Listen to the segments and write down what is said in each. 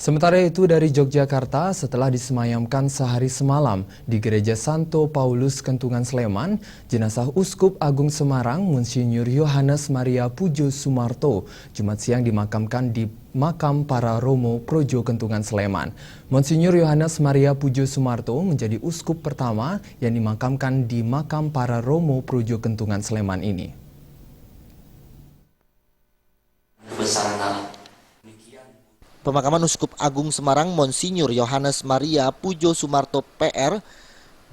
Sementara itu dari Yogyakarta, setelah disemayamkan sehari semalam di Gereja Santo Paulus Kentungan Sleman, jenazah Uskup Agung Semarang Monsinyur Yohanes Maria Pujo Sumarto Jumat siang dimakamkan di makam para Romo Projo Kentungan Sleman. Monsinyur Yohanes Maria Pujo Sumarto menjadi uskup pertama yang dimakamkan di makam para Romo Projo Kentungan Sleman ini. Pemakaman Uskup Agung Semarang Monsinyur Yohanes Maria Pujo Sumarto PR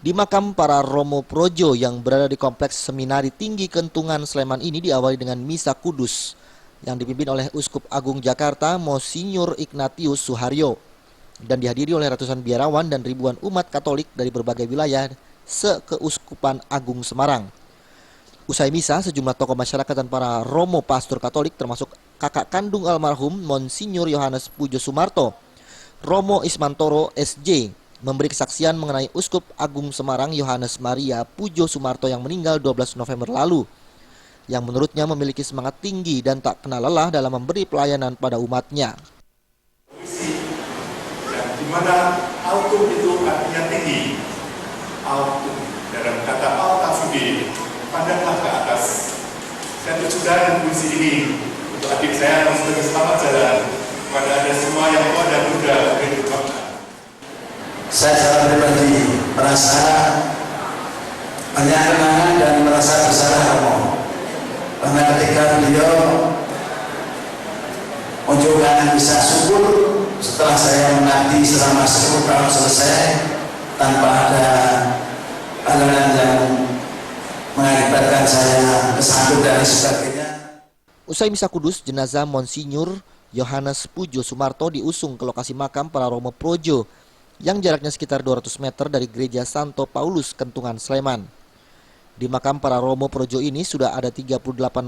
di makam para Romo Projo yang berada di Kompleks Seminari Tinggi Kentungan Sleman ini diawali dengan misa kudus yang dipimpin oleh Uskup Agung Jakarta Monsinyur Ignatius Suharyo dan dihadiri oleh ratusan biarawan dan ribuan umat Katolik dari berbagai wilayah se-Keuskupan Agung Semarang. Usai misa, sejumlah tokoh masyarakat dan para Romo Pastor Katolik termasuk kakak kandung almarhum Monsinyur Yohanes Pujo Sumarto, Romo Ismantoro SJ, memberi kesaksian mengenai Uskup Agung Semarang Yohanes Maria Pujo Sumarto yang meninggal 12 November lalu, yang menurutnya memiliki semangat tinggi dan tak kenal lelah dalam memberi pelayanan pada umatnya. Di mana autum itu artinya tinggi, autum dalam kata altafudi, pandanglah ke atas. Saya bersyukur dengan puisi ini untuk adik saya yang sebagai selamat jalan kepada Anda semua yang tua dan muda kehidupan. Saya secara pribadi merasa banyak kenangan dan merasa bersalah Romo, karena ketika beliau menunjukkan bisa syukur setelah saya mengabdi selama 10 tahun selesai tanpa ada halangan yang mengakibatkan saya kesandung dan sebagainya. Usai misa kudus, jenazah Monsinyur Yohanes Pujo Sumarto diusung ke lokasi makam para Romo Projo yang jaraknya sekitar 200 meter dari Gereja Santo Paulus Kentungan Sleman. Di makam para Romo Projo ini sudah ada 38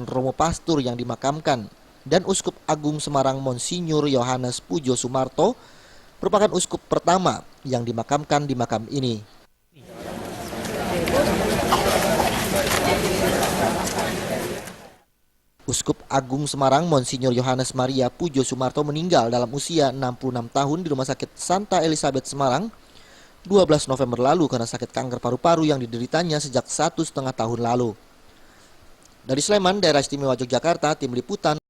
Romo Pastur yang dimakamkan dan Uskup Agung Semarang Monsinyur Yohanes Pujo Sumarto merupakan uskup pertama yang dimakamkan di makam ini. Uskup Agung Semarang Monsinyur Yohanes Maria Pujo Sumarto meninggal dalam usia 66 tahun di Rumah Sakit Santa Elizabeth Semarang 12 November lalu karena sakit kanker paru-paru yang dideritanya sejak 1,5 tahun lalu. Dari Sleman, Daerah Istimewa Yogyakarta, Tim Liputan